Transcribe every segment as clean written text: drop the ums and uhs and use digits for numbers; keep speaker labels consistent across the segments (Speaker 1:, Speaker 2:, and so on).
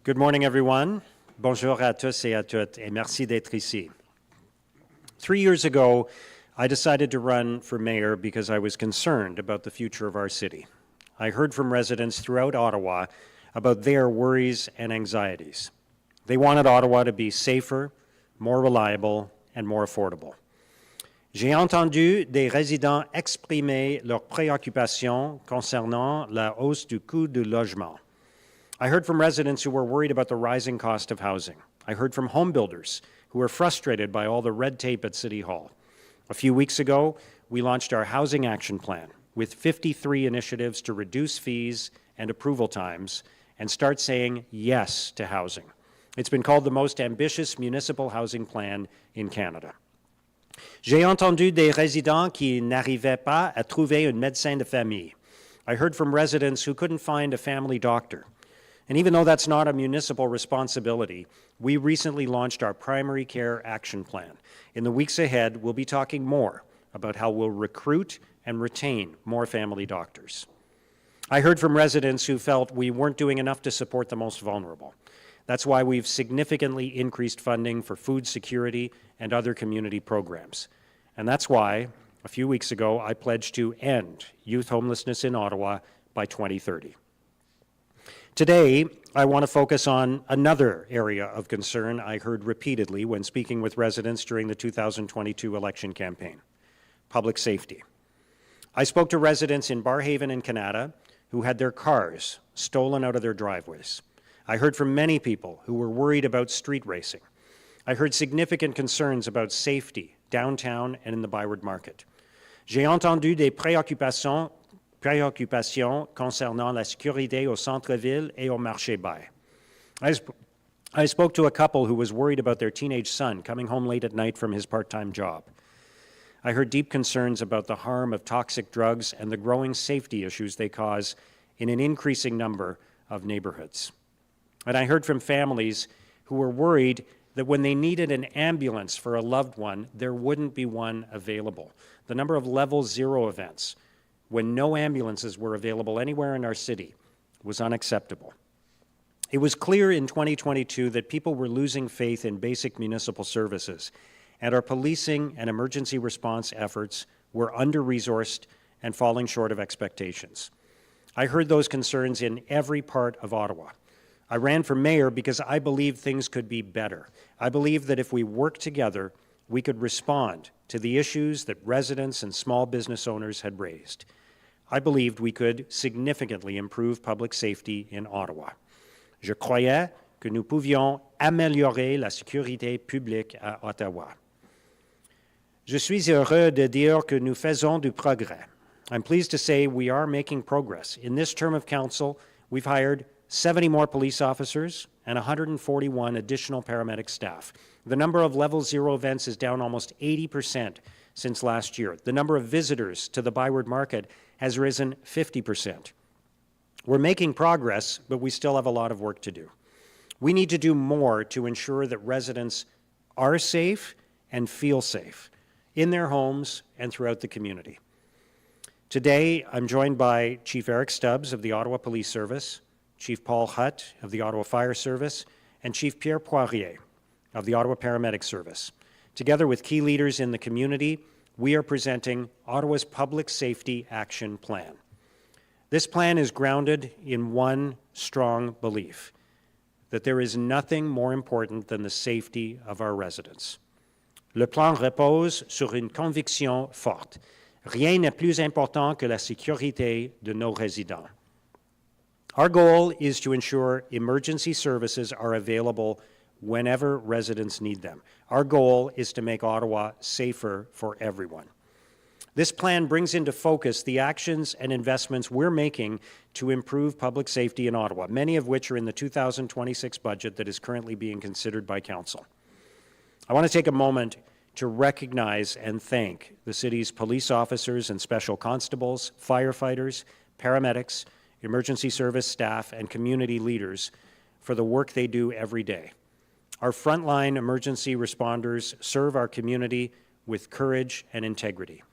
Speaker 1: Good morning, everyone. Bonjour à tous et à toutes, et merci d'être ici. 3 years ago, I decided to run for mayor because I was concerned about the future of our city. I heard from residents throughout Ottawa about their worries and anxieties. They wanted Ottawa to be safer, more reliable, and more affordable. J'ai entendu des résidents exprimer leurs préoccupations concernant la hausse du coût du logement. I heard from residents who were worried about the rising cost of housing. I heard from home builders who were frustrated by all the red tape at City Hall. A few weeks ago, we launched our Housing Action Plan with 53 initiatives to reduce fees and approval times and start saying yes to housing. It's been called the most ambitious municipal housing plan in Canada. J'ai entendu des résidents qui n'arrivaient pas à trouver un médecin de famille. I heard from residents who couldn't find a family doctor. And even though that's not a municipal responsibility, we recently launched our Primary Care Action Plan. In the weeks ahead, we'll be talking more about how we'll recruit and retain more family doctors. I heard from residents who felt we weren't doing enough to support the most vulnerable. That's why we've significantly increased funding for food security and other community programs. And that's why, a few weeks ago, I pledged to end youth homelessness in Ottawa by 2030. Today, I want to focus on another area of concern I heard repeatedly when speaking with residents during the 2022 election campaign: public safety. I spoke to residents in Barrhaven and Canada who had their cars stolen out of their driveways. I heard from many people who were worried about street racing. I heard significant concerns about safety downtown and in the Byward Market. J'ai entendu des préoccupations concernant la sécurité au centre-ville et au marché bail. I spoke to a couple who was worried about their teenage son coming home late at night from his part-time job. I heard deep concerns about the harm of toxic drugs and the growing safety issues they cause in an increasing number of neighborhoods. And I heard from families who were worried that when they needed an ambulance for a loved one, there wouldn't be one available. The number of level 0 events when no ambulances were available anywhere in our city was unacceptable. It was clear in 2022 that people were losing faith in basic municipal services, and our policing and emergency response efforts were under-resourced and falling short of expectations. I heard those concerns in every part of Ottawa. I ran for mayor because I believed things could be better. I believed that if we worked together, we could respond to the issues that residents and small business owners had raised. I believed we could significantly improve public safety in Ottawa. Je croyais que nous pouvions améliorer la sécurité publique à Ottawa. Je suis heureux de dire que nous faisons du progrès. I'm pleased to say we are making progress. In this term of council, we've hired 70 more police officers and 141 additional paramedic staff. The number of level 0 events is down almost 80% since last year. The number of visitors to the Byward Market has risen 50%. We're making progress, but we still have a lot of work to do. We need to do more to ensure that residents are safe and feel safe in their homes and throughout the community. Today, I'm joined by Chief Eric Stubbs of the Ottawa Police Service, Chief Paul Hutt of the Ottawa Fire Service, and Chief Pierre Poirier of the Ottawa Paramedic Service. Together with key leaders in the community, we are presenting Ottawa's Public Safety Action Plan. This plan is grounded in one strong belief, that there is nothing more important than the safety of our residents. Le plan repose sur une conviction forte. Rien n'est plus important que la sécurité de nos résidents. Our goal is to ensure emergency services are available whenever residents need them. Our goal is to make Ottawa safer for everyone. This plan brings into focus the actions and investments we're making to improve public safety in Ottawa, many of which are in the 2026 budget that is currently being considered by Council. I want to take a moment to recognize and thank the city's police officers and special constables, firefighters, paramedics, emergency service staff, and community leaders for the work they do every day. Our frontline emergency responders serve our community with courage and integrity.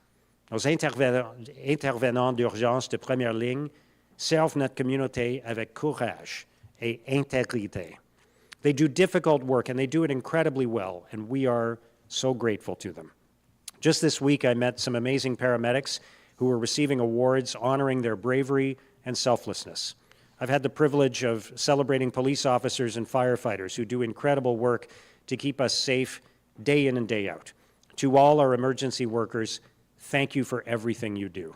Speaker 1: Nos intervenants d'urgence de première ligne servent notre communauté avec courage et intégrité. They do difficult work, and they do it incredibly well, and we are so grateful to them. Just this week, I met some amazing paramedics who were receiving awards honoring their bravery and selflessness. I've had the privilege of celebrating police officers and firefighters who do incredible work to keep us safe day in and day out. To all our emergency workers, thank you for everything you do.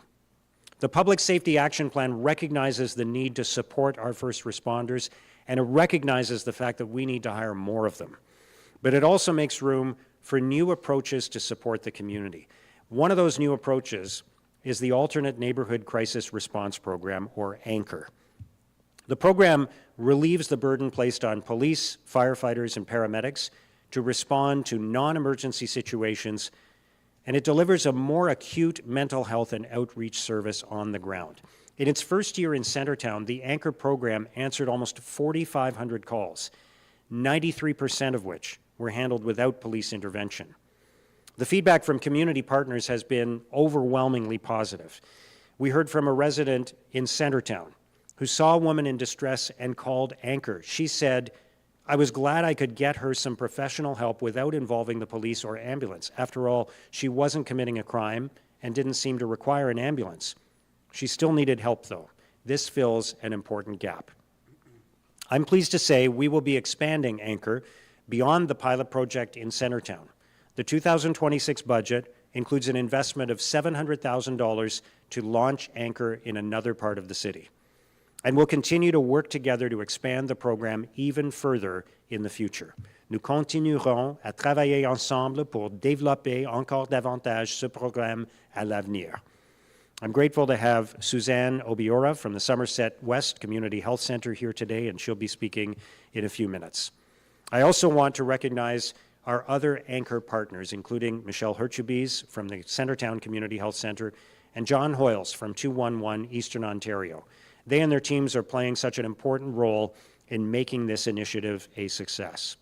Speaker 1: The Public Safety Action Plan recognizes the need to support our first responders, and it recognizes the fact that we need to hire more of them. But it also makes room for new approaches to support the community. One of those new approaches is the Alternate Neighborhood Crisis Response Program, or ANCHOR. The program relieves the burden placed on police, firefighters, and paramedics to respond to non-emergency situations, and it delivers a more acute mental health and outreach service on the ground. In its first year in Centertown, the ANCHOR program answered almost 4,500 calls, 93% of which were handled without police intervention. The feedback from community partners has been overwhelmingly positive. We heard from a resident in Centertown who saw a woman in distress and called ANCHOR. She said, "I was glad I could get her some professional help without involving the police or ambulance. After all, she wasn't committing a crime and didn't seem to require an ambulance. She still needed help, though. This fills an important gap." I'm pleased to say we will be expanding ANCHOR beyond the pilot project in Centertown. The 2026 budget includes an investment of $700,000 to launch ANCHOR in another part of the city. And we'll continue to work together to expand the program even further in the future. Nous continuerons à travailler ensemble pour développer encore davantage ce programme à l'avenir. I'm grateful to have Suzanne Obiora from the Somerset West Community Health Center here today, and she'll be speaking in a few minutes. I also want to recognize our other ANCHOR partners, including Michelle Herchubis from the Centertown Community Health Center and John Hoyles from 211 Eastern Ontario. They and their teams are playing such an important role in making this initiative a success.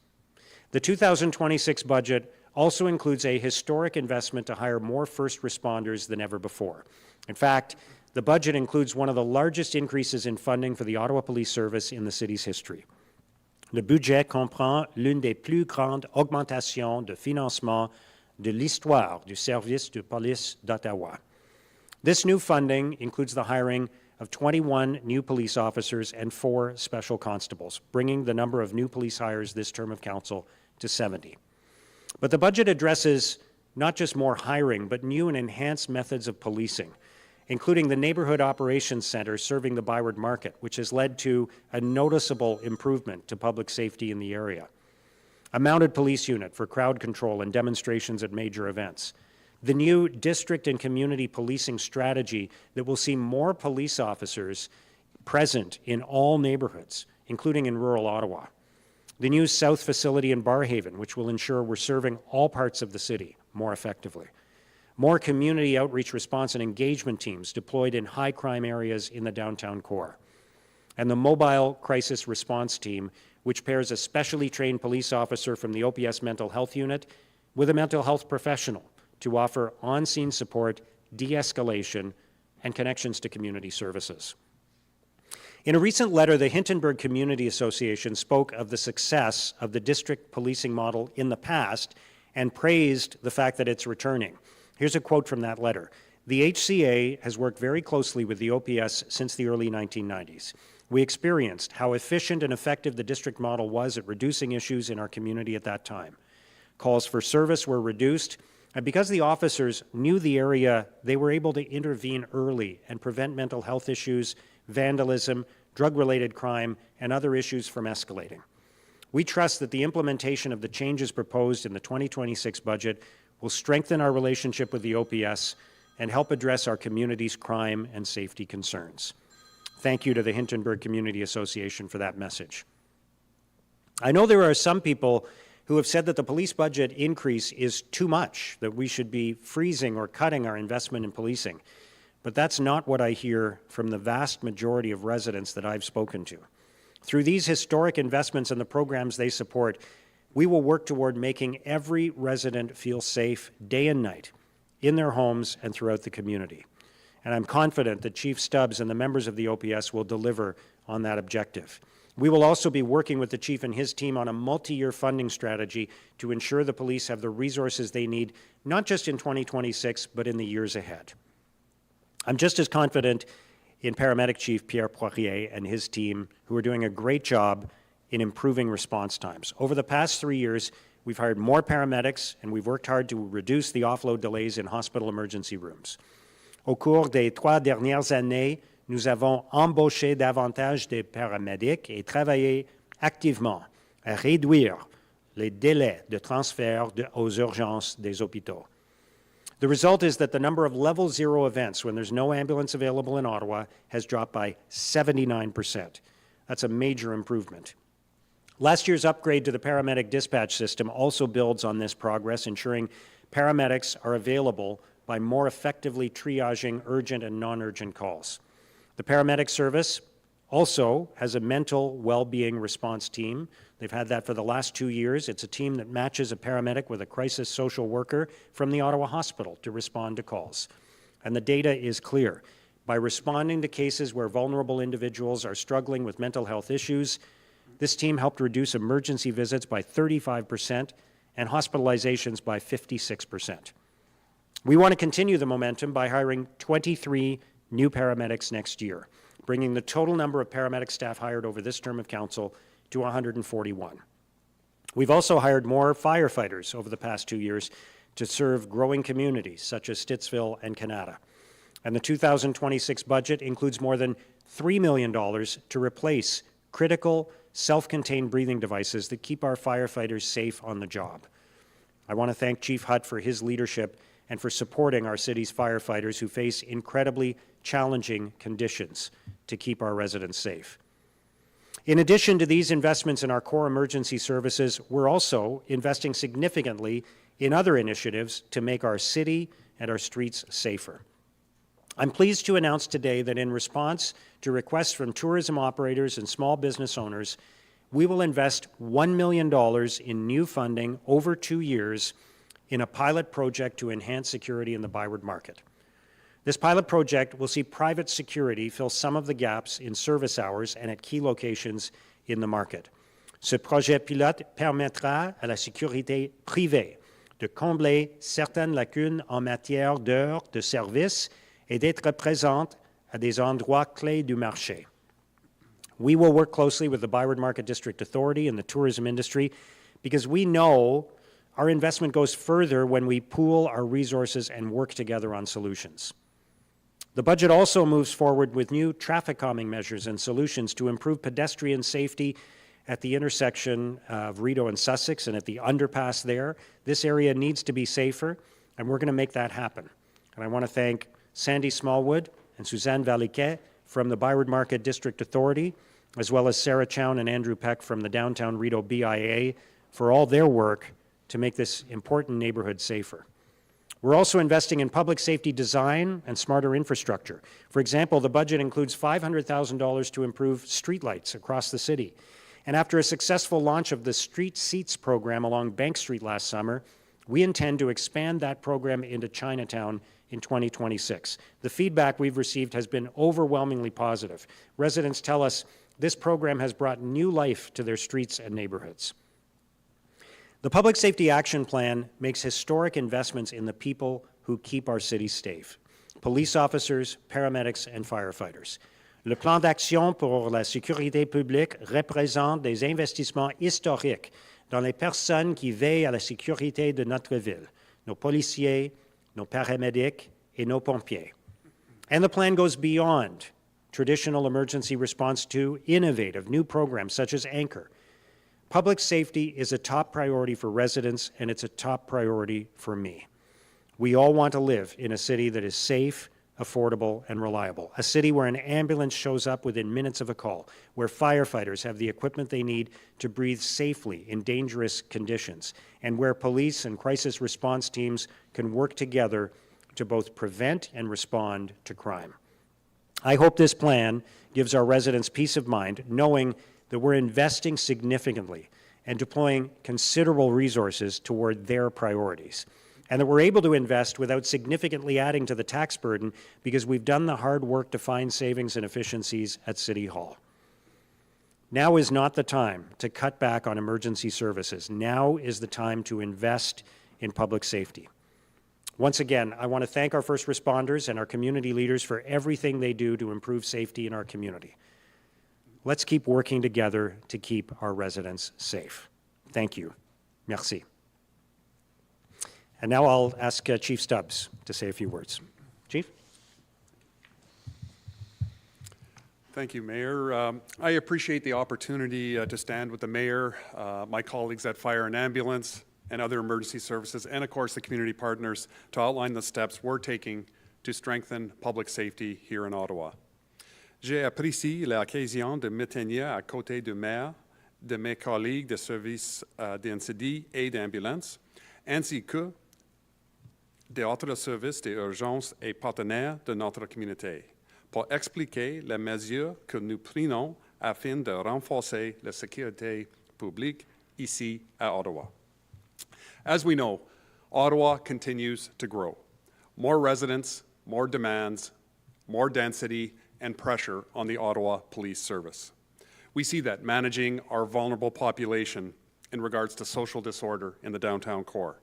Speaker 1: The 2026 budget also includes a historic investment to hire more first responders than ever before. In fact, the budget includes one of the largest increases in funding for the Ottawa Police Service in the city's history. Le budget comprend l'une des plus grandes augmentations de financement de l'histoire du service de police d'Ottawa. This new funding includes the hiring of 21 new police officers and 4 special constables, bringing the number of new police hires this term of council to 70. But the budget addresses not just more hiring, but new and enhanced methods of policing, including the Neighborhood Operations Center serving the Byward Market, which has led to a noticeable improvement to public safety in the area. A mounted police unit for crowd control and demonstrations at major events. The new district and community policing strategy that will see more police officers present in all neighborhoods, including in rural Ottawa. The new South facility in Barrhaven, which will ensure we're serving all parts of the city more effectively. More community outreach response and engagement teams deployed in high crime areas in the downtown core. And the mobile crisis response team, which pairs a specially trained police officer from the OPS mental health unit with a mental health professional to offer on-scene support, de-escalation, and connections to community services. In a recent letter, the Hintonburg Community Association spoke of the success of the district policing model in the past and praised the fact that it's returning. Here's a quote from that letter. "The HCA has worked very closely with the OPS since the early 1990s. We experienced how efficient and effective the district model was at reducing issues in our community at that time. Calls for service were reduced, and because the officers knew the area, they were able to intervene early and prevent mental health issues, vandalism, drug-related crime, and other issues from escalating. We trust that the implementation of the changes proposed in the 2026 budget will strengthen our relationship with the OPS and help address our community's crime and safety concerns." Thank you to the Hintonburg Community Association for that message. I know there are some people who have said that the police budget increase is too much, that we should be freezing or cutting our investment in policing. But that's not what I hear from the vast majority of residents that I've spoken to. Through these historic investments and the programs they support, we will work toward making every resident feel safe day and night in their homes and throughout the community. And I'm confident that Chief Stubbs and the members of the OPS will deliver on that objective. We will also be working with the chief and his team on a multi-year funding strategy to ensure the police have the resources they need, not just in 2026, but in the years ahead. I'm just as confident in Paramedic Chief Pierre Poirier and his team, who are doing a great job in improving response times. Over the past 3 years, we've hired more paramedics, and we've worked hard to reduce the offload delays in hospital emergency rooms. Au cours des 3 dernières années, nous avons embauché davantage de paramédics et travaillé activement à réduire les délais de transfert aux urgences des hôpitaux. The result is that the number of level 0 events when there's no ambulance available in Ottawa has dropped by 79%. That's a major improvement. Last year's upgrade to the paramedic dispatch system also builds on this progress, ensuring paramedics are available by more effectively triaging urgent and non-urgent calls. The paramedic service also has a mental well-being response team. They've had that for the last 2 years. It's a team that matches a paramedic with a crisis social worker from the Ottawa Hospital to respond to calls. And the data is clear. By responding to cases where vulnerable individuals are struggling with mental health issues, this team helped reduce emergency visits by 35% and hospitalizations by 56%. We want to continue the momentum by hiring 23 new paramedics next year, bringing the total number of paramedic staff hired over this term of council to 141. We've also hired more firefighters over the past 2 years to serve growing communities such as Stittsville and Canada. And the 2026 budget includes more than $3 million to replace critical self-contained breathing devices that keep our firefighters safe on the job. I want to thank Chief Hutt for his leadership and for supporting our city's firefighters who face incredibly challenging conditions to keep our residents safe. In addition to these investments in our core emergency services, we're also investing significantly in other initiatives to make our city and our streets safer. I'm pleased to announce today that in response to requests from tourism operators and small business owners, we will invest $1 million in new funding over 2 years in a pilot project to enhance security in the Byward Market. This pilot project will see private security fill some of the gaps in service hours and at key locations in the market. Ce projet pilote permettra à la sécurité privée de combler certaines lacunes en matière d'heures de service et d'être présente à des endroits clés du marché. We will work closely with the Byward Market District Authority and the tourism industry because we know our investment goes further when we pool our resources and work together on solutions. The budget also moves forward with new traffic calming measures and solutions to improve pedestrian safety at the intersection of Rideau and Sussex and at the underpass there. This area needs to be safer, and we're going to make that happen. And I want to thank Sandy Smallwood and Suzanne Valiquet from the Byward Market District Authority, as well as Sarah Chown and Andrew Peck from the Downtown Rideau BIA for all their work to make this important neighborhood safer. We're also investing in public safety design and smarter infrastructure. For example, the budget includes $500,000 to improve streetlights across the city. And after a successful launch of the Street Seats program along Bank Street last summer, we intend to expand that program into Chinatown in 2026. The feedback we've received has been overwhelmingly positive. Residents tell us this program has brought new life to their streets and neighborhoods. The Public Safety Action Plan makes historic investments in the people who keep our cities safe: police officers, paramedics, and firefighters. Le plan d'action pour la sécurité publique représente des investissements historiques dans les personnes qui veillent à la sécurité de notre ville, nos policiers, nos paramédics, et nos pompiers. And the plan goes beyond traditional emergency response to innovative new programs such as Anchor. Public safety is a top priority for residents, and it's a top priority for me. We all want to live in a city that is safe, affordable, and reliable, a city where an ambulance shows up within minutes of a call, where firefighters have the equipment they need to breathe safely in dangerous conditions, and where police and crisis response teams can work together to both prevent and respond to crime. I hope this plan gives our residents peace of mind, knowing that we're investing significantly and deploying considerable resources toward their priorities, and that we're able to invest without significantly adding to the tax burden because we've done the hard work to find savings and efficiencies at City Hall. Now is not the time to cut back on emergency services. Now is the time to invest in public safety. Once again, I want to thank our first responders and our community leaders for everything they do to improve safety in our community. Let's keep working together to keep our residents safe. Thank you. Merci. And now I'll ask Chief Stubbs to say a few words. Chief?
Speaker 2: Thank you, Mayor. I appreciate the opportunity to stand with the Mayor, my colleagues at Fire and Ambulance, and other emergency services, and of course the community partners, to outline the steps we're taking to strengthen public safety here in Ottawa. J'ai apprécié l'occasion de me tenir à côté du maire, de mes collègues de services d'incendie et d'ambulance, ainsi que d'autres services d'urgence et partenaires de notre communauté, pour expliquer les mesures que nous prenons afin de renforcer la sécurité publique ici à Ottawa. As we know, Ottawa continues to grow. More residents, more demands, more density, and pressure on the Ottawa Police Service. We see that managing our vulnerable population in regards to social disorder in the downtown core,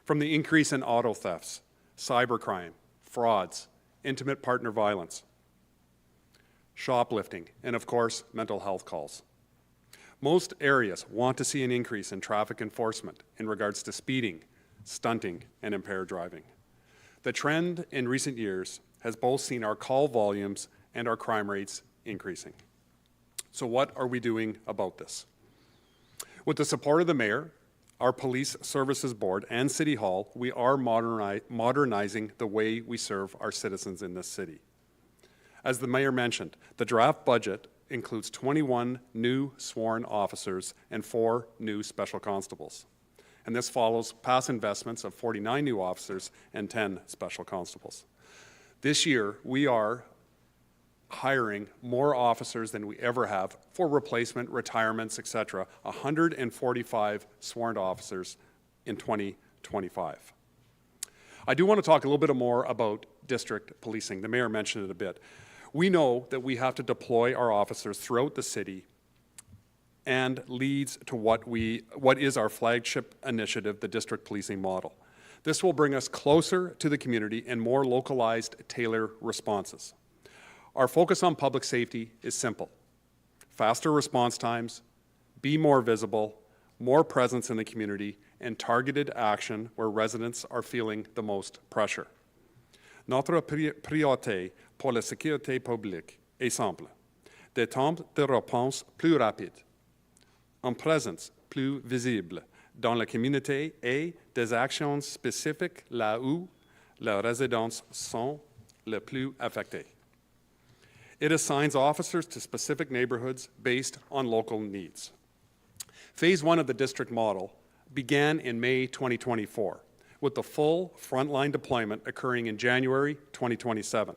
Speaker 2: from the increase in auto thefts, cybercrime, frauds, intimate partner violence, shoplifting, and of course, mental health calls. Most areas want to see an increase in traffic enforcement in regards to speeding, stunting, and impaired driving. The trend in recent years has both seen our call volumes and our crime rates increasing. So what are we doing about this? With the support of the Mayor, our Police Services Board, and City Hall, we are modernizing the way we serve our citizens in this city. As the Mayor mentioned, the draft budget includes 21 new sworn officers and 4 new special constables. And this follows past investments of 49 new officers and 10 special constables. This year, we are hiring more officers than we ever have for replacement, retirements, etc. 145 sworn officers in 2025. I do want to talk a little bit more about district policing. The Mayor mentioned it a bit. We know that we have to deploy our officers throughout the city and leads to what is our flagship initiative, the district policing model. This will bring us closer to the community and more localized, tailored responses. Our focus on public safety is simple: faster response times, be more visible, more presence in the community, and targeted action where residents are feeling the most pressure. Notre priorité pour la sécurité publique est simple: des temps de réponse plus rapides, une présence plus visible dans la communauté et des actions spécifiques là où les résidents sont les plus affectés. It assigns officers to specific neighborhoods based on local needs. Phase 1 of the district model began in May 2024, with the full frontline deployment occurring in January 2027.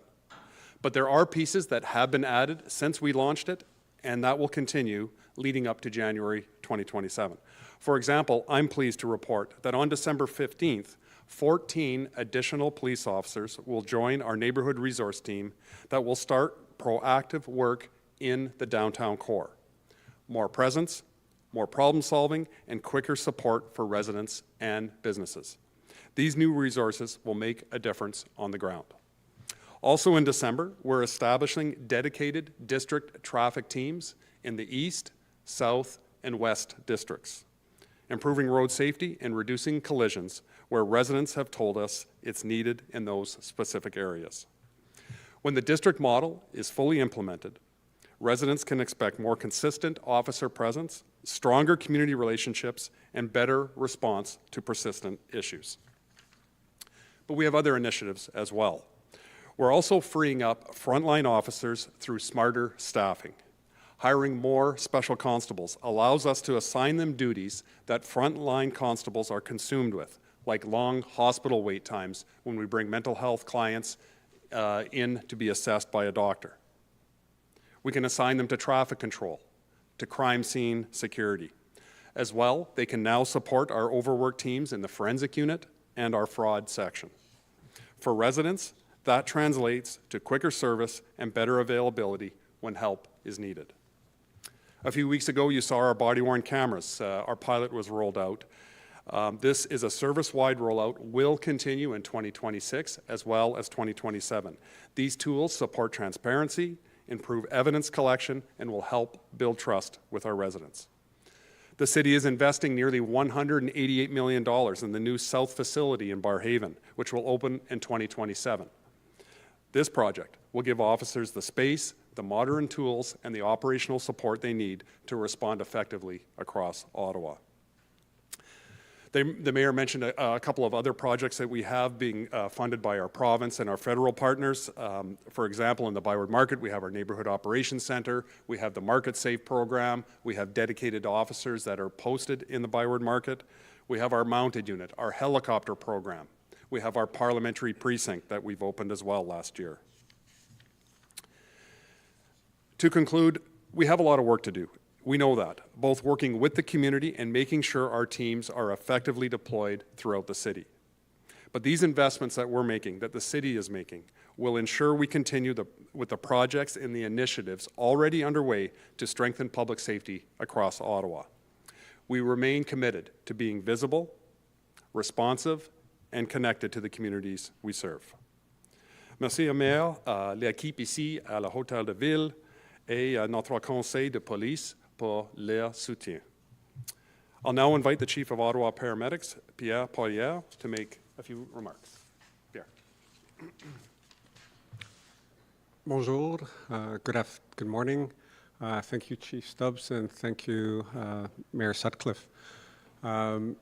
Speaker 2: But there are pieces that have been added since we launched it, and that will continue leading up to January 2027. For example, I'm pleased to report that on December 15th, 14 additional police officers will join our neighborhood resource team that will start proactive work in the downtown core. More presence, more problem solving, and quicker support for residents and businesses. These new resources will make a difference on the ground. Also in December, we're establishing dedicated district traffic teams in the East, South, and West districts, improving road safety and reducing collisions where residents have told us it's needed in those specific areas. When the district model is fully implemented, residents can expect more consistent officer presence, stronger community relationships, and better response to persistent issues. But we have other initiatives as well. We're also freeing up frontline officers through smarter staffing. Hiring more special constables allows us to assign them duties that frontline constables are consumed with, like long hospital wait times when we bring mental health clients in to be assessed by a doctor. We can assign them to traffic control, to crime scene security. As well, they can now support our overworked teams in the forensic unit and our fraud section. For residents, that translates to quicker service and better availability when help is needed. A few weeks ago, you saw our body-worn cameras. Our pilot was rolled out. This is a service-wide rollout, will continue in 2026 as well as 2027. These tools support transparency, improve evidence collection, and will help build trust with our residents. The city is investing nearly $188 million in the new South facility in Barrhaven, which will open in 2027. This project will give officers the space, the modern tools, and the operational support they need to respond effectively across Ottawa. The mayor mentioned a couple of other projects that we have being funded by our province and our federal partners. For example, in the Byward Market, we have our Neighborhood Operations Center, we have the Market Safe program, we have dedicated officers that are posted in the Byward Market, we have our mounted unit, our helicopter program, we have our parliamentary precinct that we've opened as well last year. To conclude, we have a lot of work to do. We know that, both working with the community and making sure our teams are effectively deployed throughout the city. But these investments that we're making, that the city is making, will ensure we continue with the projects and the initiatives already underway to strengthen public safety across Ottawa. We remain committed to being visible, responsive, and connected to the communities we serve. Merci au maire, l'équipe ici à la Hôtel de Ville et notre conseil de police pour leur soutien. I'll now invite the Chief of Ottawa Paramedics, Pierre Poirier, to make a few remarks. Pierre.
Speaker 3: Bonjour, good morning. Thank you, Chief Stubbs, and thank you, Mayor Sutcliffe. Le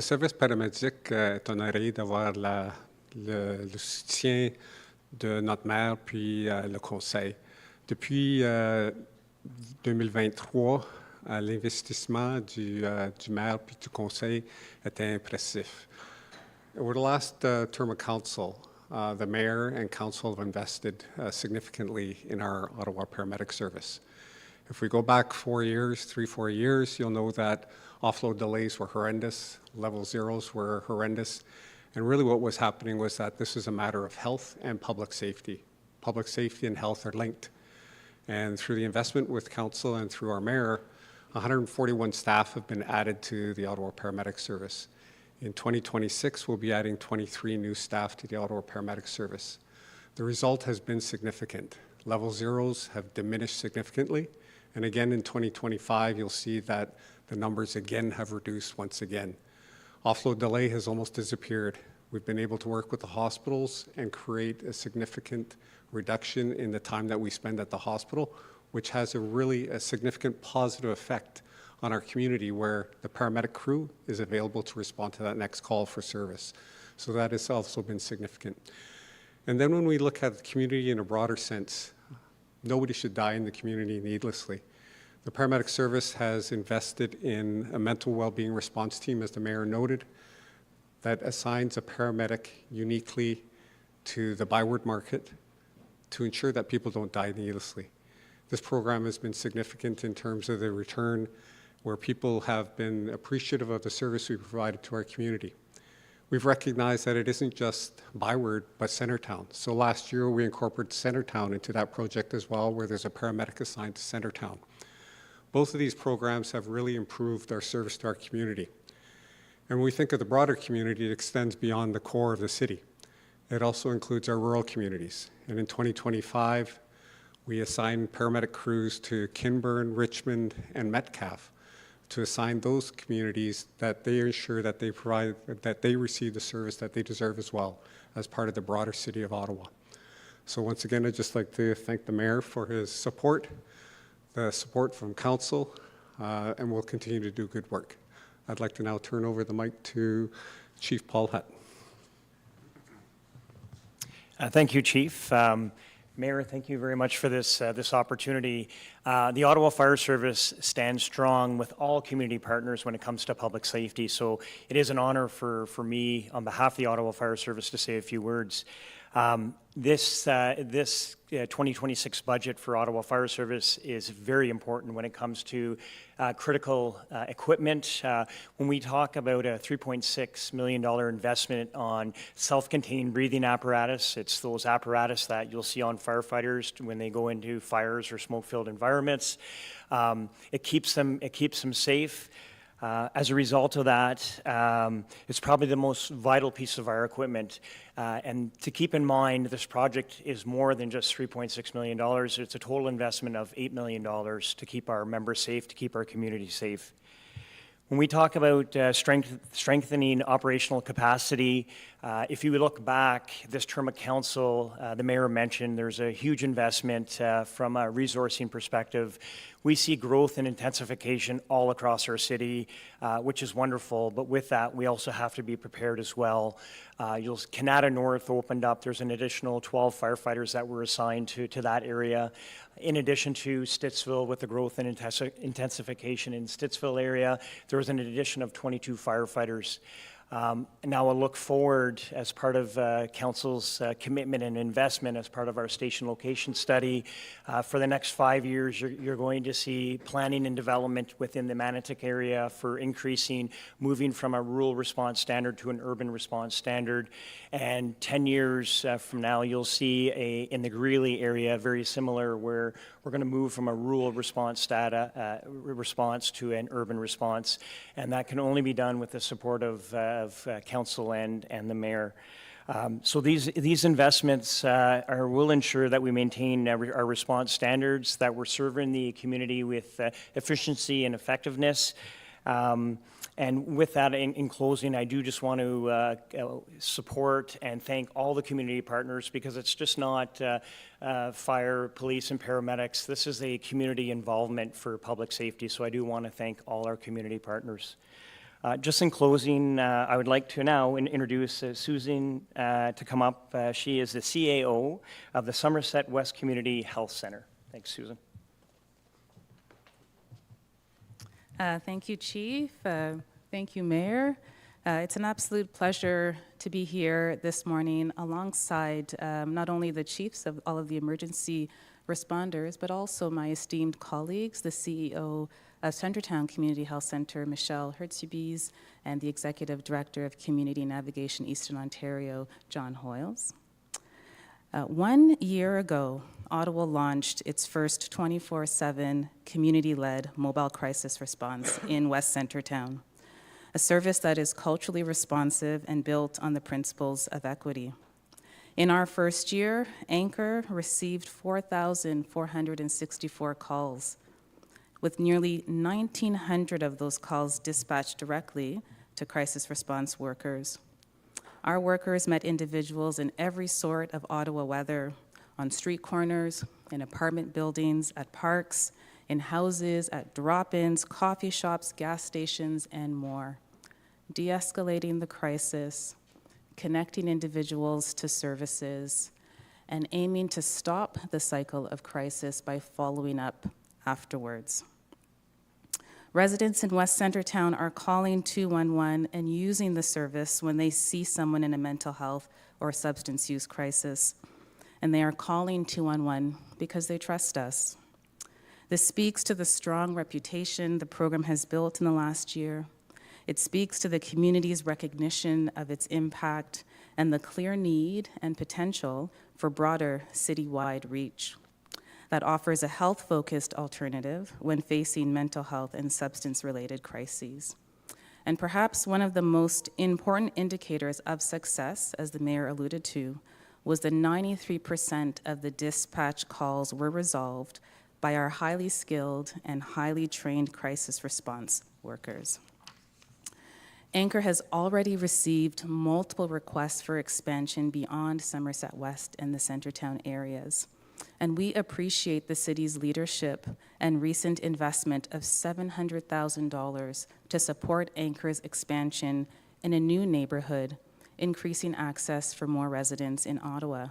Speaker 3: service paramédic est honoré d'avoir le soutien de notre maire puis le conseil. Depuis 2023, l'investissement du maire puis du conseil était impressif. Over the last term of council, the mayor and council have invested significantly in our Ottawa paramedic service. If we go back 4 years, you'll know that offload delays were horrendous, level zeros were horrendous, and really what was happening was that this is a matter of health and public safety. Public safety and health are linked. And through the investment with council and through our mayor, 141 staff have been added to the Ottawa Paramedic Service. In 2026, we'll be adding 23 new staff to the Ottawa Paramedic Service. The result has been significant. Level zeros have diminished significantly, and again in 2025, you'll see that the numbers again have reduced once again. Offload delay has almost disappeared. We've been able to work with the hospitals and create a significant reduction in the time that we spend at the hospital, which has a significant positive effect on our community where the paramedic crew is available to respond to that next call for service. So that has also been significant. And then when we look at the community in a broader sense, nobody should die in the community needlessly. The paramedic service has invested in a mental well-being response team, as the mayor noted, that assigns a paramedic uniquely to the Byward Market to ensure that people don't die needlessly. This program has been significant in terms of the return where people have been appreciative of the service we provided to our community. We've recognized that it isn't just Byward, but Centertown. So last year we incorporated Centertown into that project as well, where there's a paramedic assigned to Centertown. Both of these programs have really improved our service to our community. And when we think of the broader community, it extends beyond the core of the city. It also includes our rural communities. And in 2025, we assigned paramedic crews to Kinburn, Richmond, and Metcalfe to assign those communities that they ensure that they receive the service that they deserve as well as part of the broader city of Ottawa. So once again, I'd just like to thank the mayor for his support, the support from council, and we'll continue to do good work. I'd like to now turn over the mic to Chief Paul Hutt.
Speaker 4: Thank you, Chief. Mayor, thank you very much for this opportunity. The Ottawa Fire Service stands strong with all community partners when it comes to public safety, so it is an honor for me, on behalf of the Ottawa Fire Service, to say a few words. This 2026 budget for Ottawa Fire Service is very important when it comes to critical equipment. When we talk about a $3.6 million investment on self-contained breathing apparatus, it's those apparatus that you'll see on firefighters when they go into fires or smoke-filled environments. It keeps them safe. As a result of that, it's probably the most vital piece of our equipment. And to keep in mind, this project is more than just $3.6 million. It's a total investment of $8 million to keep our members safe, to keep our community safe. When we talk about strengthening operational capacity, if you look back this term of council, the mayor mentioned there's a huge investment from a resourcing perspective. We see growth and intensification all across our city, which is wonderful, but with that, we also have to be prepared as well. Canada North opened up. There's an additional 12 firefighters that were assigned to that area. In addition to Stittsville, with the growth and intensification in Stittsville area, there was an addition of 22 firefighters. Now a look forward as part of Council's commitment and investment as part of our station location study. For the next 5 years, you're going to see planning and development within the Manotick area for moving from a rural response standard to an urban response standard. And 10 years from now, you'll see in the Greeley area, very similar, where we're going to move from a rural response response to an urban response. And that can only be done with the support of council and the mayor. So these investments will ensure that we maintain our response standards, that we're serving the community with efficiency and effectiveness. And with that, in closing, I do just want to support and thank all the community partners, because it's just not fire, police, and paramedics. This is a community involvement for public safety, so I do want to thank all our community partners. Just in closing, I would like to now introduce Susan to come up. She is the CAO of the Somerset West Community Health Center. Thanks, Susan.
Speaker 5: Thank you, Chief. Thank you, Mayor. It's an absolute pleasure to be here this morning alongside not only the chiefs of all of the emergency responders, but also my esteemed colleagues, the CEO of Centretown Community Health Center, Michelle Hertzubis, and the Executive Director of Community Navigation Eastern Ontario, John Hoyles. 1 year ago, Ottawa launched its first 24/7 community-led mobile crisis response in West Centretown, a service that is culturally responsive and built on the principles of equity. In our first year, Anchor received 4,464 calls, with nearly 1,900 of those calls dispatched directly to crisis response workers. Our workers met individuals in every sort of Ottawa weather, on street corners, in apartment buildings, at parks, in houses, at drop-ins, coffee shops, gas stations, and more, de-escalating the crisis, connecting individuals to services, and aiming to stop the cycle of crisis by following up afterwards. Residents in West Centretown are calling 211 and using the service when they see someone in a mental health or substance use crisis. And they are calling 211 because they trust us. This speaks to the strong reputation the program has built in the last year. It speaks to the community's recognition of its impact and the clear need and potential for broader citywide reach that offers a health-focused alternative when facing mental health and substance-related crises. And perhaps one of the most important indicators of success, as the mayor alluded to, was the 93% of the dispatch calls were resolved by our highly skilled and highly trained crisis response workers. Anchor has already received multiple requests for expansion beyond Somerset West and the Centretown areas. And we appreciate the city's leadership and recent investment of $700,000 to support Anchor's expansion in a new neighborhood, increasing access for more residents in Ottawa.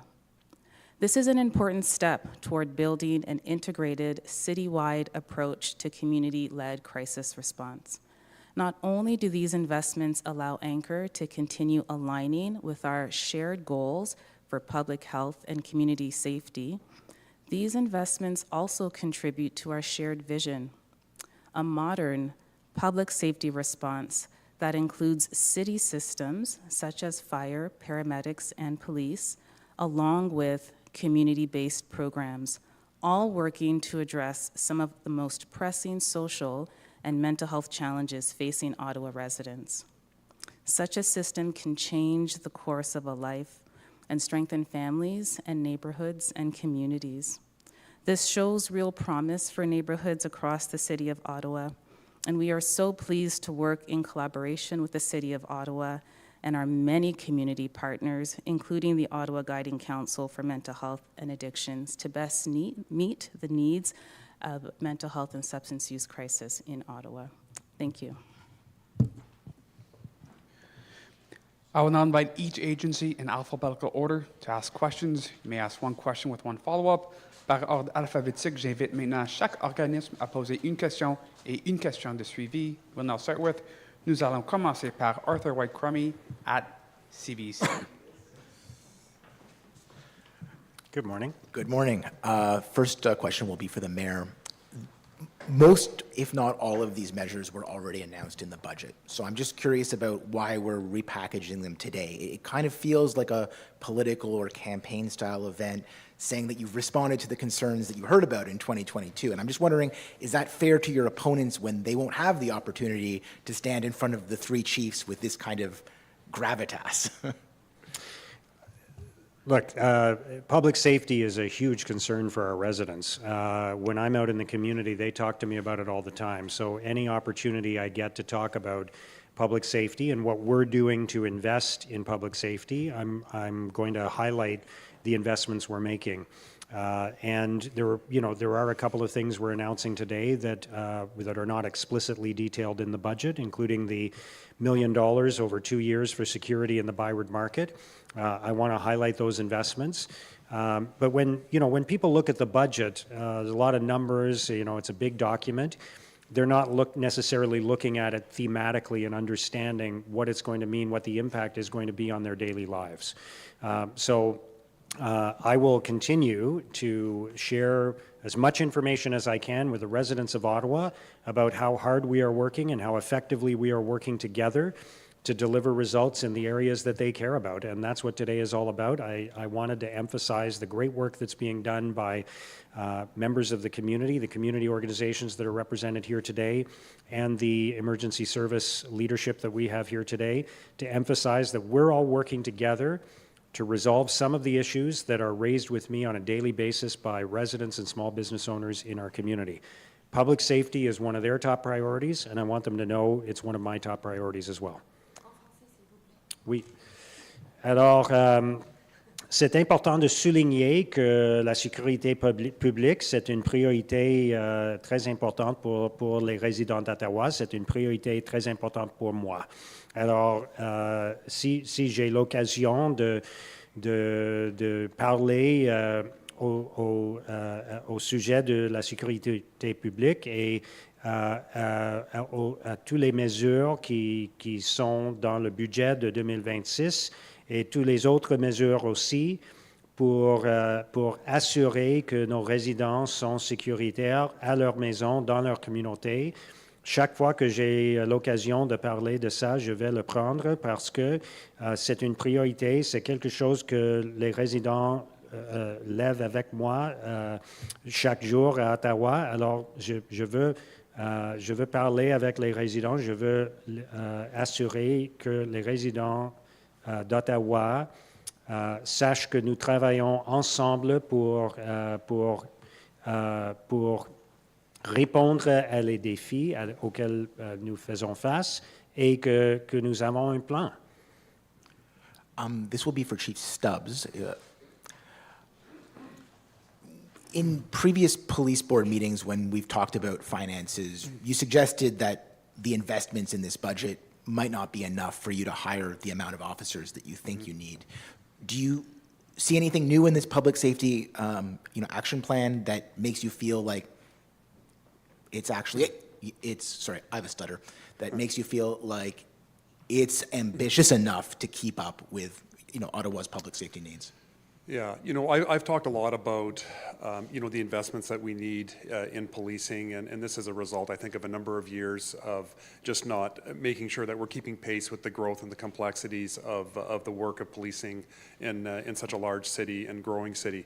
Speaker 5: This is an important step toward building an integrated citywide approach to community-led crisis response. Not only do these investments allow Anchor to continue aligning with our shared goals for public health and community safety, these investments also contribute to our shared vision, a modern public safety response that includes city systems such as fire, paramedics, and police, along with community-based programs, all working to address some of the most pressing social and mental health challenges facing Ottawa residents. Such a system can change the course of a life and strengthen families and neighborhoods and communities. This shows real promise for neighborhoods across the City of Ottawa, and we are so pleased to work in collaboration with the City of Ottawa and our many community partners, including the Ottawa Guiding Council for Mental Health and Addictions, to best meet the needs of mental health and substance use crisis in Ottawa. Thank you.
Speaker 6: I will now invite each agency in alphabetical order to ask questions. You may ask one question with one follow-up. Par ordre alphabétique, j'invite maintenant chaque organisme à poser une question et une question de suivi. We'll now start with, nous allons commencer par Arthur White-Crummy at CBC.
Speaker 1: Good morning.
Speaker 7: Good morning. First question will be for the mayor. Most, if not all of these measures were already announced in the budget. So I'm just curious about why we're repackaging them today. It kind of feels like a political or campaign style event saying that you've responded to the concerns that you heard about in 2022. And I'm just wondering, is that fair to your opponents when they won't have the opportunity to stand in front of the three chiefs with this kind of gravitas?
Speaker 1: Look, public safety is a huge concern for our residents. When I'm out in the community, they talk to me about it all the time. So any opportunity I get to talk about public safety and what we're doing to invest in public safety, I'm going to highlight the investments we're making. And there are a couple of things we're announcing today that are not explicitly detailed in the budget, including the $1 million over 2 years for security in the Byward market. I want to highlight those investments. But when people look at the budget, there's a lot of numbers, it's a big document. They're not necessarily looking at it thematically and understanding what it's going to mean, what the impact is going to be on their daily lives. I will continue to share as much information as I can with the residents of Ottawa about how hard we are working and how effectively we are working together to deliver results in the areas that they care about. And that's what today is all about. I wanted to emphasize the great work that's being done by members of the community organizations that are represented here today, and the emergency service leadership that we have here today, to emphasize that we're all working together to resolve some of the issues that are raised with me on a daily basis by residents and small business owners in our community. Public safety is one of their top priorities, and I want them to know it's one of my top priorities as well. Oui. Alors, c'est important de souligner que la sécurité publique, c'est une priorité très importante pour les résidents d'Ottawa. C'est une priorité très importante pour moi. Alors, si j'ai l'occasion de parler au sujet de la sécurité publique et à toutes les mesures qui sont dans le budget de 2026 et toutes les autres mesures aussi pour assurer que nos résidents sont sécuritaires à leur maison, dans leur communauté. Chaque fois que j'ai l'occasion de parler de ça, je vais le prendre parce que c'est une priorité, c'est quelque chose que les résidents lèvent avec moi chaque jour à Ottawa. Alors, je veux parler avec les résidents, je veux assurer que les résidents d'Ottawa sachent que nous travaillons ensemble pour répondre à les défis auxquels nous faisons face et que nous avons un plan.
Speaker 7: This will be for Chief Stubbs. In previous police board meetings when we've talked about finances, you suggested that the investments in this budget might not be enough for you to hire the amount of officers that you think you need. Do you see anything new in this public safety action plan that makes you feel like that makes you feel like it's ambitious enough to keep up with, Ottawa's public safety needs?
Speaker 2: Yeah, I've talked a lot about, the investments that we need in policing, and this is a result, I think, of a number of years of just not making sure that we're keeping pace with the growth and the complexities of the work of policing in such a large city and growing city.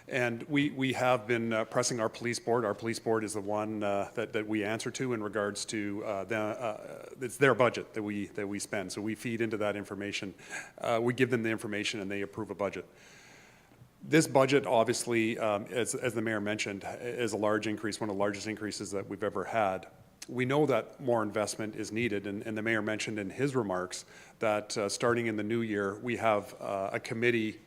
Speaker 2: And we have been pressing our police board. Our police board is the one that we answer to in regards to it's their budget that we spend. So we feed into that information. We give them the information and they approve a budget. This budget, obviously, as the mayor mentioned, is a large increase, one of the largest increases that we've ever had. We know that more investment is needed, and the mayor mentioned in his remarks that starting in the new year, we have a committee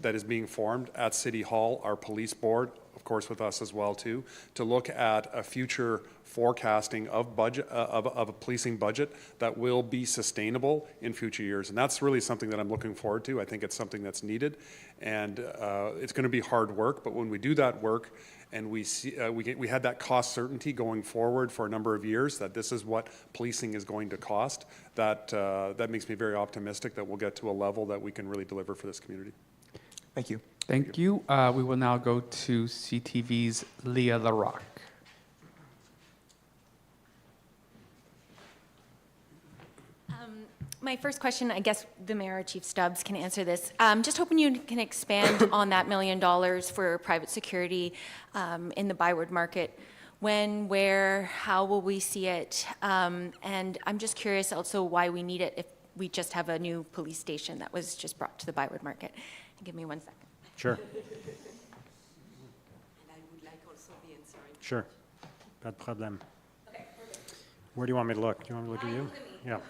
Speaker 2: that is being formed at City Hall, our police board, of course with us as well too, to look at a future forecasting of budget of a policing budget that will be sustainable in future years. And that's really something that I'm looking forward to. I think it's something that's needed, and it's going to be hard work, but when we do that work and we see we had that cost certainty going forward for a number of years, that this is what policing is going to cost, that makes me very optimistic that we'll get to a level that we can really deliver for this community.
Speaker 7: Thank you.
Speaker 6: Thank you. We will now go to CTV's Leah Larocque.
Speaker 8: My first question, I guess the Mayor or Chief Stubbs can answer this. Just hoping you can expand on that $1 million for private security in the Byward market. When, where, how will we see it? And I'm just curious also why we need it if we just have a new police station that was just brought to the Byward market. Give me 1 second.
Speaker 1: Sure.
Speaker 9: And I would like also the answering.
Speaker 1: Sure. Pas de problème. Where do you want me to look? Do you want me to look at you? Yeah.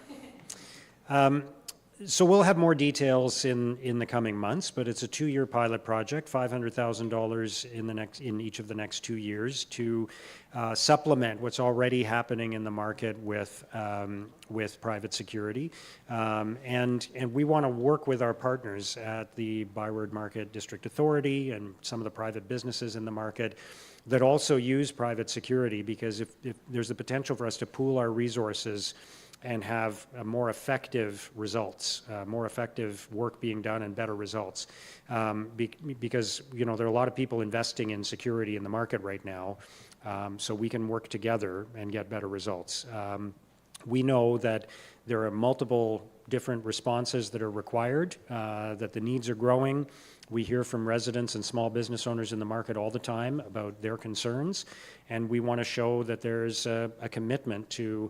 Speaker 1: So we'll have more details in the coming months, but it's a 2-year pilot project, $500,000 in each of the next 2 years to supplement what's already happening in the market with private security, and we want to work with our partners at the Byward Market District Authority and some of the private businesses in the market that also use private security, because if there's the potential for us to pool our resources and have more effective results, more effective work being done and better results. Because, there are a lot of people investing in security in the market right now, so we can work together and get better results. We know that there are multiple different responses that are required, that the needs are growing. We hear from residents and small business owners in the market all the time about their concerns, and we want to show that there's a commitment to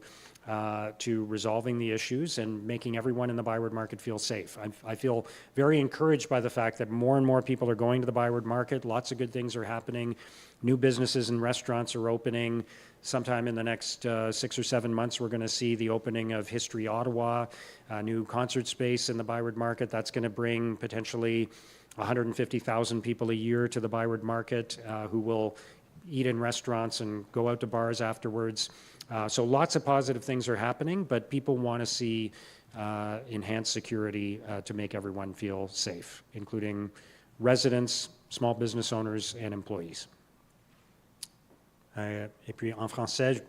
Speaker 1: resolving the issues and making everyone in the Byward market feel safe. I feel very encouraged by the fact that more and more people are going to the Byward market. Lots of good things are happening. New businesses and restaurants are opening. Sometime in the next 6 or 7 months, we're going to see the opening of History Ottawa, a new concert space in the Byward market. That's going to bring potentially 150,000 people a year to the Byward market who will eat in restaurants and go out to bars afterwards. So lots of positive things are happening, but people want to see enhanced security to make everyone feel safe, including residents, small business owners, and employees. Et puis en français,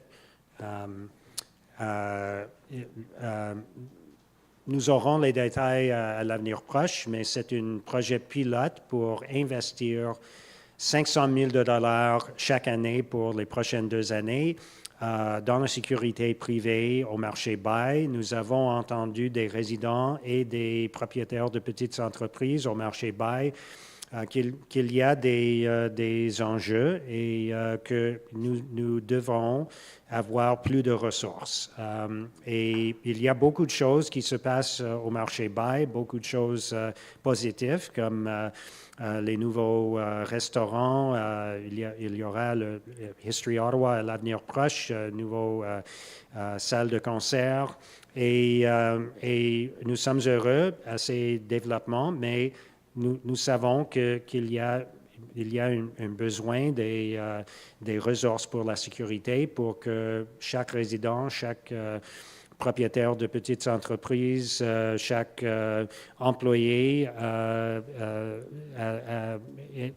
Speaker 1: nous aurons les détails à l'avenir proche, mais c'est un projet pilote pour investir $500 000 chaque année pour les prochaines 2 années. Dans la sécurité privée au marché bail, nous avons entendu des résidents et des propriétaires de petites entreprises au marché bail qu'il y a des enjeux et que nous devons avoir plus de ressources. Et il y a beaucoup de choses qui se passent au marché bail, beaucoup de choses positives comme les nouveaux restaurants. Il y aura le History Ottawa à l'avenir proche, nouveau salle de concert. Et nous sommes heureux à ces développements, mais nous savons qu'il y a un besoin des ressources pour la sécurité, pour que chaque résident, chaque propriétaire de petites entreprises, chaque employé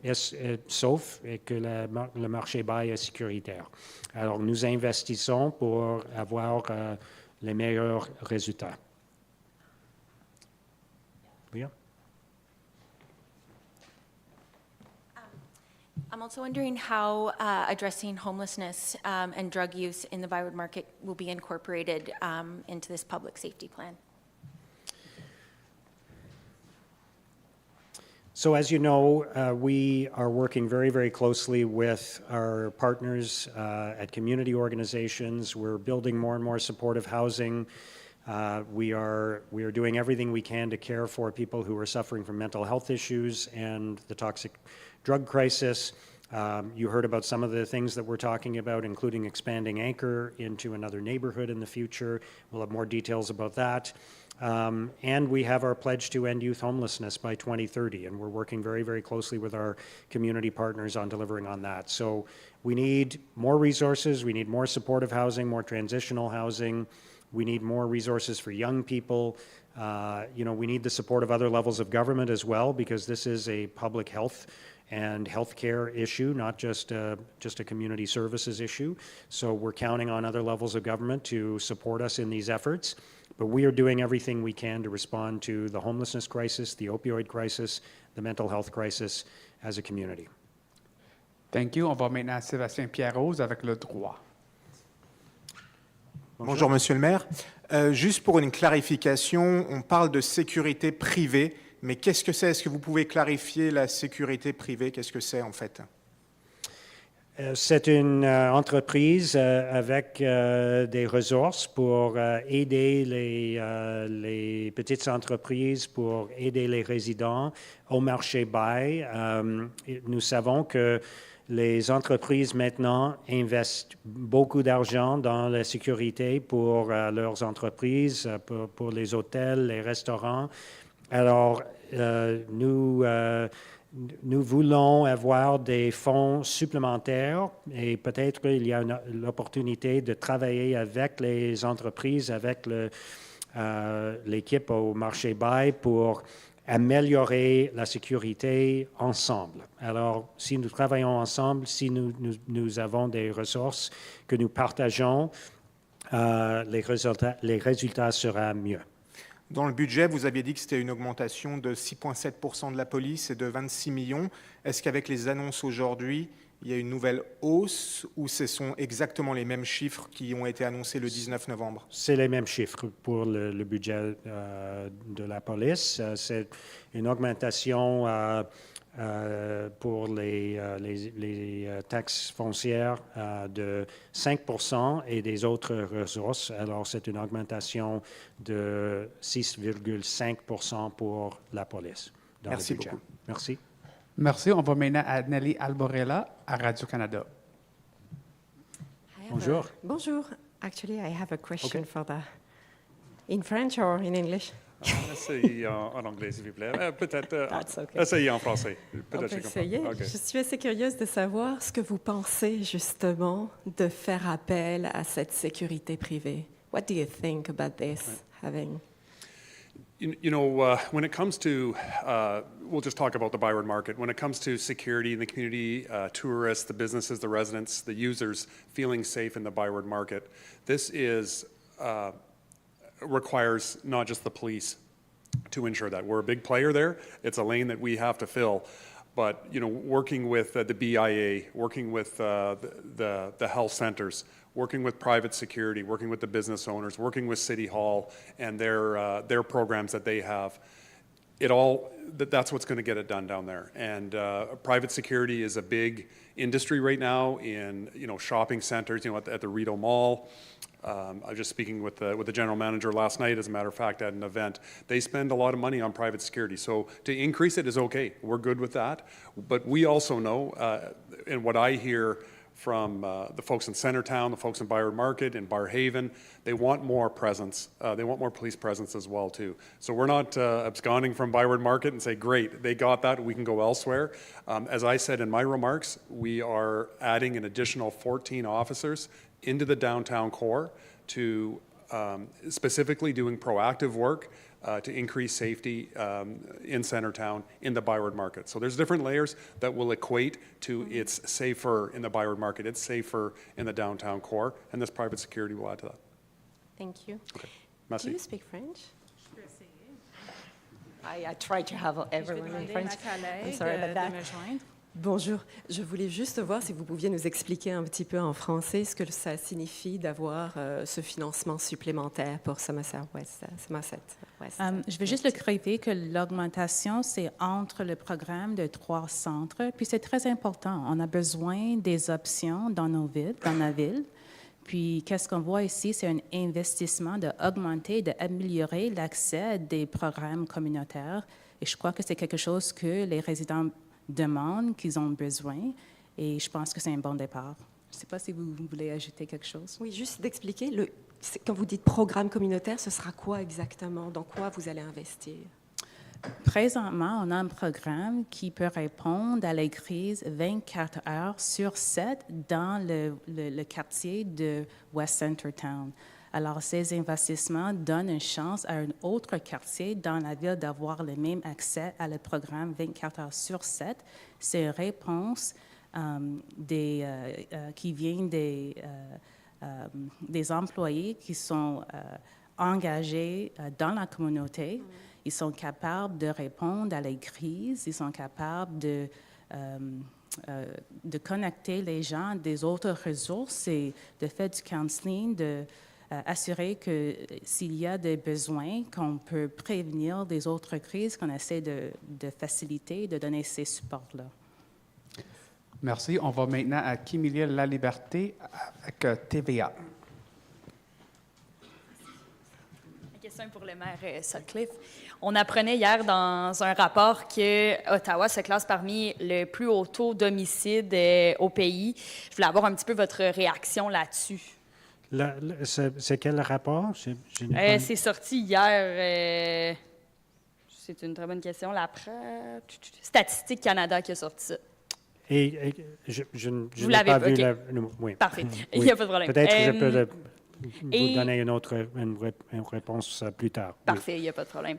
Speaker 1: est sauf et que le marché bail est sécuritaire. Alors, nous investissons pour avoir les meilleurs résultats. Oui?
Speaker 8: I'm also wondering how addressing homelessness and drug use in the Byward Market will be incorporated into this public safety plan.
Speaker 1: So as you know, we are working very, very closely with our partners at community organizations. We're building more and more supportive housing. We are doing everything we can to care for people who are suffering from mental health issues and the toxic drug crisis. You heard about some of the things that we're talking about, including expanding Anchor into another neighborhood in the future. We'll have more details about that. And we have our pledge to end youth homelessness by 2030, and we're working very, very closely with our community partners on delivering on that. So we need more resources, we need more supportive housing, more transitional housing, we need more resources for young people. We need the support of other levels of government as well, because this is a public health and healthcare issue, not just a community services issue. So we're counting on other levels of government to support us in these efforts. But we are doing everything we can to respond to the homelessness crisis, the opioid crisis, the mental health crisis as a community.
Speaker 6: Thank you. On va maintenant à Sébastien Pierrose avec le droit.
Speaker 10: Bonjour, Monsieur le maire. Juste pour une clarification, on parle de sécurité privée, mais qu'est-ce que c'est? Est-ce que vous pouvez clarifier la sécurité privée? Qu'est-ce que c'est en fait?
Speaker 1: C'est une entreprise avec des ressources pour aider les petites entreprises, pour aider les résidents au marché bail. Nous savons que les entreprises maintenant investissent beaucoup d'argent dans la sécurité pour leurs entreprises, pour les hôtels, les restaurants. Alors, nous voulons avoir des fonds supplémentaires et peut-être il y a l'opportunité de travailler avec les entreprises, avec l'équipe au marché bail pour améliorer la sécurité ensemble. Alors, si nous travaillons ensemble, si nous avons des ressources que nous partageons, les résultats seront mieux.
Speaker 10: Dans le budget, vous aviez dit que c'était une augmentation de 6,7% de la police et de 26 millions. Est-ce qu'avec les annonces aujourd'hui, il y a une nouvelle hausse ou ce sont exactement les mêmes chiffres qui ont été annoncés le 19 novembre?
Speaker 1: C'est les mêmes chiffres pour le budget de la police. C'est une augmentation pour les taxes foncières de 5% et des autres ressources. Alors, c'est une augmentation de 6,5% pour la police dans
Speaker 10: Merci
Speaker 1: le budget.
Speaker 10: beaucoup.
Speaker 1: Merci.
Speaker 6: Merci. On va maintenant à Nelly Alborella à Radio-Canada.
Speaker 1: Bonjour.
Speaker 9: Bonjour. Actually, I have a question for the... In French or in English?
Speaker 2: Essayez en anglais, s'il vous plaît. Peut-être
Speaker 9: That's okay.
Speaker 2: essayez en français.
Speaker 9: On
Speaker 2: Peut-être
Speaker 9: peut
Speaker 2: je comprends.
Speaker 9: essayer.
Speaker 2: OK.
Speaker 9: Je suis assez curieuse de savoir ce que vous pensez justement de faire appel à cette sécurité privée. What do you think about this, having...
Speaker 2: When it comes to, we'll just talk about the Byward Market. When it comes to security in the community, tourists, the businesses, the residents, the users feeling safe in the Byward Market, this requires not just the police to ensure that. We're a big player there. It's a lane that we have to fill. But, working with the BIA, working with the health centers, working with private security, working with the business owners, working with City Hall and their programs that they have, that's what's going to get it done down there. And private security is a big industry right now in shopping centers, at the Rideau Mall. I was just speaking with the general manager last night, as a matter of fact, at an event. They spend a lot of money on private security. So to increase it is okay. We're good with that. But we also know, and what I hear from the folks in Centertown, the folks in Byward Market, in Barrhaven, they want more presence. They want more police presence as well, too. So we're not absconding from Byward Market and say, great, they got that, we can go elsewhere. As I said in my remarks, we are adding an additional 14 officers into the downtown core to specifically doing proactive work to increase safety in Centertown in the Byward Market. So there's different layers that will equate to it's safer in the Byward Market, it's safer in the downtown core, and this private security will add to that.
Speaker 9: Thank you.
Speaker 2: Okay.
Speaker 9: Do
Speaker 2: Merci.
Speaker 9: you speak French? I try to have everyone in French. I'm sorry about that. Bonjour, je voulais juste voir si vous pouviez nous expliquer un petit peu en français ce que ça signifie d'avoir ce financement supplémentaire pour Somerset West.
Speaker 5: Je vais juste le créditer que l'augmentation, c'est entre le programme de 3 centres, puis c'est très important. On a besoin des options dans nos villes, dans la ville. Puis, qu'est-ce qu'on voit ici, c'est un investissement d'augmenter, d'améliorer l'accès à des programmes communautaires. Et je crois que c'est quelque chose que les résidents demandent, qu'ils ont besoin, et je pense que c'est un bon départ. Je ne sais pas si vous voulez ajouter quelque chose.
Speaker 9: Oui, juste d'expliquer, quand vous dites programme communautaire, ce sera quoi exactement? Dans quoi vous allez investir?
Speaker 5: Présentement, on a un programme qui peut répondre à les crises 24 heures sur 7 dans le quartier de West Centertown. Alors, ces investissements donnent une chance à un autre quartier dans la ville d'avoir le même accès à le programme 24 heures sur 7. C'est une réponse qui vient des employés qui sont engagés dans la communauté. Ils sont capables de répondre à les crises, ils sont capables de connecter les gens à des autres ressources et de faire du counseling, assurer que s'il y a des besoins, qu'on peut prévenir des autres crises, qu'on essaie de faciliter, de donner ces supports-là.
Speaker 6: Merci. On va maintenant à Kimilia La Liberté avec TVA.
Speaker 11: Une question pour le maire Sutcliffe. On apprenait hier dans un rapport que Ottawa se classe parmi le plus haut taux d'homicide au pays. Je voulais avoir un petit peu votre réaction là-dessus.
Speaker 1: C'est quel rapport?
Speaker 11: C'est sorti hier. C'est une très bonne question. Statistique Canada qui a sorti ça.
Speaker 1: Et je
Speaker 11: Vous
Speaker 1: n'ai
Speaker 11: l'avez
Speaker 1: pas vu
Speaker 11: OK.
Speaker 1: Oui.
Speaker 11: Parfait.
Speaker 1: Oui.
Speaker 11: Il n'y a pas de problème.
Speaker 1: Peut-être que je peux vous
Speaker 11: et-
Speaker 1: donner une réponse plus tard. Oui.
Speaker 11: Parfait, il n'y a pas de problème.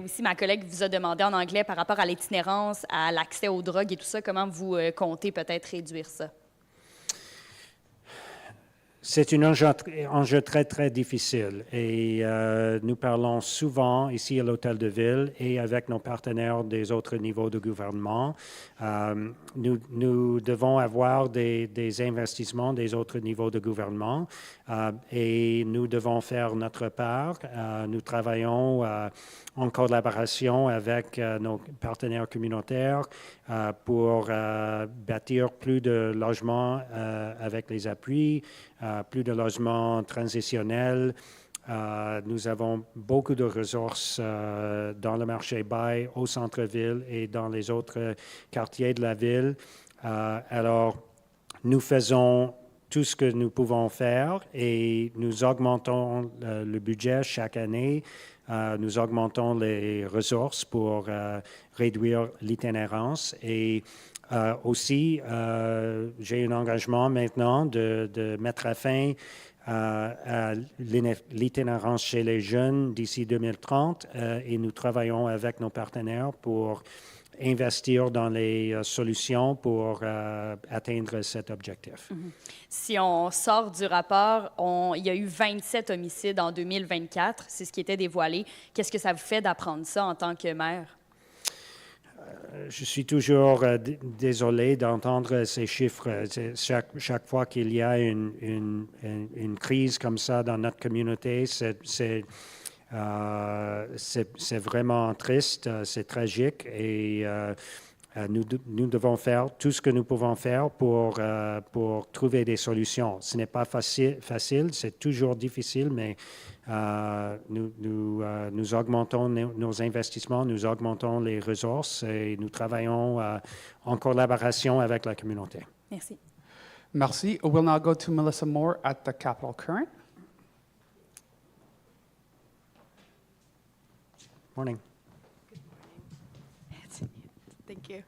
Speaker 11: Aussi, ma collègue vous a demandé en anglais par rapport à l'itinérance, à l'accès aux drogues et tout ça, comment vous comptez peut-être réduire ça?
Speaker 1: C'est un enjeu très, très difficile et nous parlons souvent ici à l'Hôtel de Ville et avec nos partenaires des autres niveaux de gouvernement. Nous devons avoir des investissements des autres niveaux de gouvernement et nous devons faire notre part. Nous travaillons en collaboration avec nos partenaires communautaires pour bâtir plus de logements avec les appuis, plus de logements transitionnels. Nous avons beaucoup de ressources dans le marché bail, au centre-ville et dans les autres quartiers de la ville. Alors, nous faisons tout ce que nous pouvons faire et nous augmentons le budget chaque année. Nous augmentons les ressources pour réduire l'itinérance et aussi, j'ai un engagement maintenant de mettre fin à l'itinérance chez les jeunes d'ici 2030 et nous travaillons avec nos partenaires pour investir dans les solutions pour atteindre cet objectif.
Speaker 11: Si on sort du rapport, il y a eu 27 homicides en 2024, c'est ce qui était dévoilé. Qu'est-ce que ça vous fait d'apprendre ça en tant que maire?
Speaker 1: Je suis toujours désolé d'entendre ces chiffres. Chaque fois qu'il y a une crise comme ça dans notre communauté, c'est vraiment triste, c'est tragique et nous devons faire tout ce que nous pouvons faire pour trouver des solutions. Ce n'est pas facile, c'est toujours difficile, mais nous augmentons nos investissements, nous augmentons les ressources et nous travaillons en collaboration avec la communauté.
Speaker 11: Merci.
Speaker 6: Merci. We'll now go to Melissa Moore at the Capital Current.
Speaker 1: Morning.
Speaker 12: Thank you.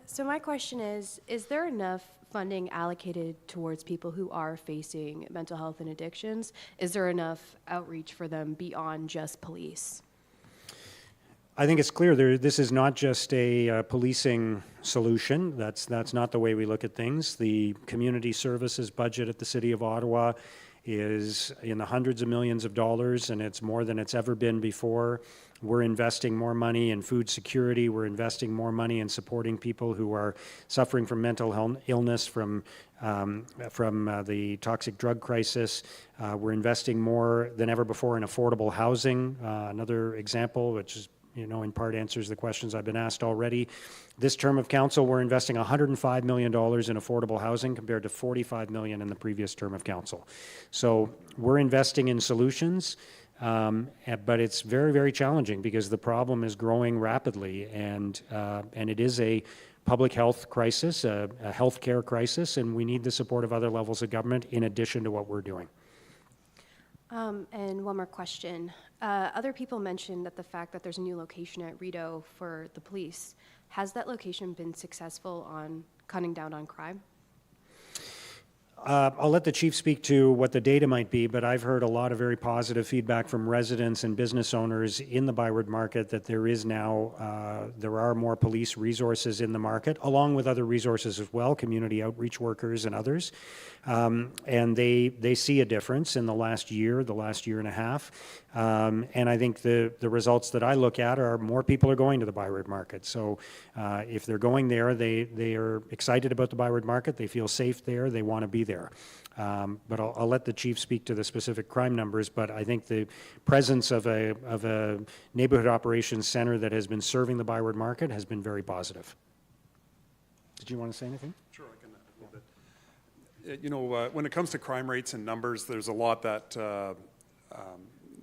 Speaker 12: So my question is there enough funding allocated towards people who are facing mental health and addictions? Is there enough outreach for them beyond just police?
Speaker 1: I think it's clear this is not just a policing solution. That's not the way we look at things. The community services budget at the City of Ottawa is in the hundreds of millions of dollars, and it's more than it's ever been before. We're investing more money in food security. We're investing more money in supporting people who are suffering from mental illness, from the toxic drug crisis. We're investing more than ever before in affordable housing. Another example, which is, in part answers the questions I've been asked already. This term of council, we're investing $105 million in affordable housing compared to $45 million in the previous term of council. So we're investing in solutions, but it's very, very challenging because the problem is growing rapidly, and it is a public health crisis, a healthcare crisis, and we need the support of other levels of government in addition to what we're doing.
Speaker 12: And one more question. Other people mentioned that the fact that there's a new location at Rideau for the police, has that location been successful on cutting down on crime?
Speaker 1: I'll let the chief speak to what the data might be, but I've heard a lot of very positive feedback from residents and business owners in the Byward market that there is now, there are more police resources in the market, along with other resources as well, community outreach workers and others. And they see a difference in the last year and a half. And I think the results that I look at are more people are going to the Byward market. So if they're going there, they are excited about the Byward market, they feel safe there, they want to be there. But I'll let the chief speak to the specific crime numbers, but I think the presence of a neighborhood operations center that has been serving the Byward market has been very positive. Did you want to say anything?
Speaker 2: Sure, I can add a little bit. When it comes to crime rates and numbers, there's a lot that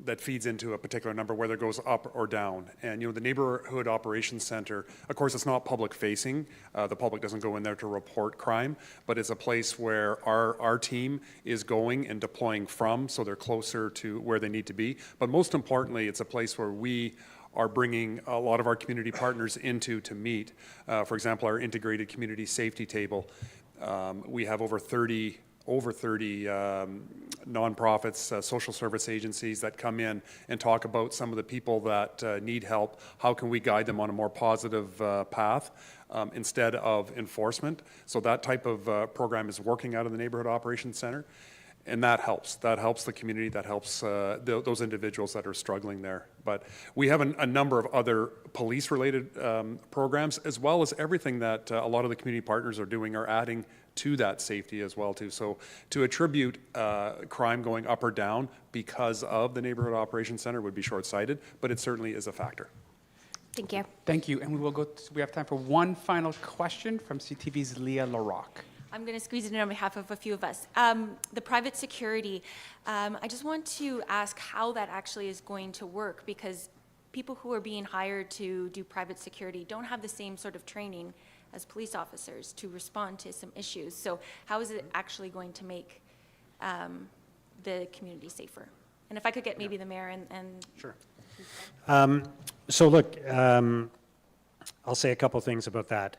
Speaker 2: that feeds into a particular number, whether it goes up or down. And, the Neighborhood Operations Center, of course, it's not public facing. The public doesn't go in there to report crime, but it's a place where our team is going and deploying from, so they're closer to where they need to be. But most importantly, it's a place where we are bringing a lot of our community partners into to meet. For example, our integrated community safety table. We have over 30 nonprofits, social service agencies that come in and talk about some of the people that need help. How can we guide them on a more positive path instead of enforcement? So that type of program is working out of the Neighborhood Operations Center. And that helps. That helps the community. That helps those individuals that are struggling there. But we have a number of other police-related programs, as well as everything that a lot of the community partners are doing, are adding to that safety as well too. So to attribute crime going up or down because of the Neighborhood Operations Center would be short-sighted, but it certainly is a factor.
Speaker 8: Thank you.
Speaker 6: Thank you. And we have time for one final question from CTV's Leah LaRocque.
Speaker 8: I'm going to squeeze it in on behalf of a few of us. The private security, I just want to ask how that actually is going to work, because people who are being hired to do private security don't have the same sort of training as police officers to respond to some issues. So how is it actually going to make the community safer? And if I could get maybe the mayor and
Speaker 1: Sure. So look, I'll say a couple things about that.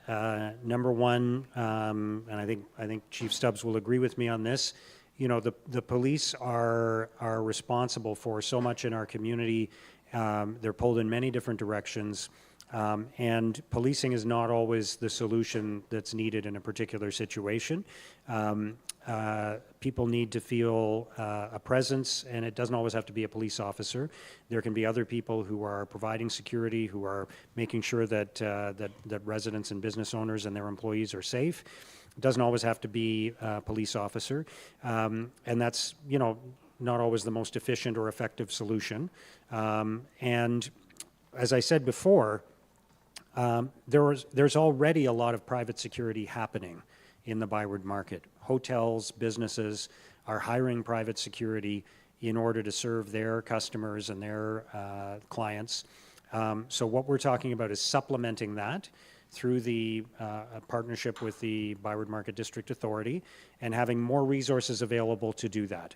Speaker 1: Number one, and I think Chief Stubbs will agree with me on this. The police are responsible for so much in our community. They're pulled in many different directions. And policing is not always the solution that's needed in a particular situation. People need to feel a presence, and it doesn't always have to be a police officer. There can be other people who are providing security, who are making sure that that residents and business owners and their employees are safe. It doesn't always have to be a police officer, and that's not always the most efficient or effective solution. And as I said before, there's already a lot of private security happening in the Byward market. Hotels, businesses are hiring private security in order to serve their customers and their clients. So what we're talking about is supplementing that through the partnership with the Byward Market District Authority and having more resources available to do that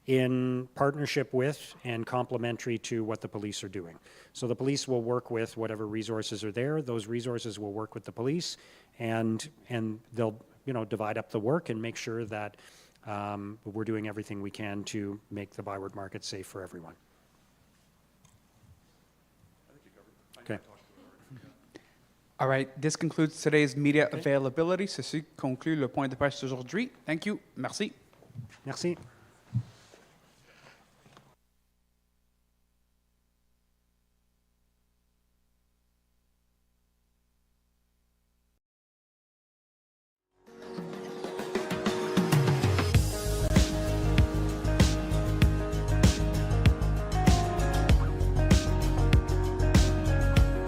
Speaker 1: in partnership with and complementary to what the police are doing. So the police will work with whatever resources are there. Those resources will work with the police, and they'll divide up the work and make sure that we're doing everything we can to make the Byward market safe for everyone. Okay.
Speaker 6: All right, this concludes today's media availability. Ceci conclut le point de presse d'aujourd'hui. Thank you. Merci.
Speaker 1: Merci.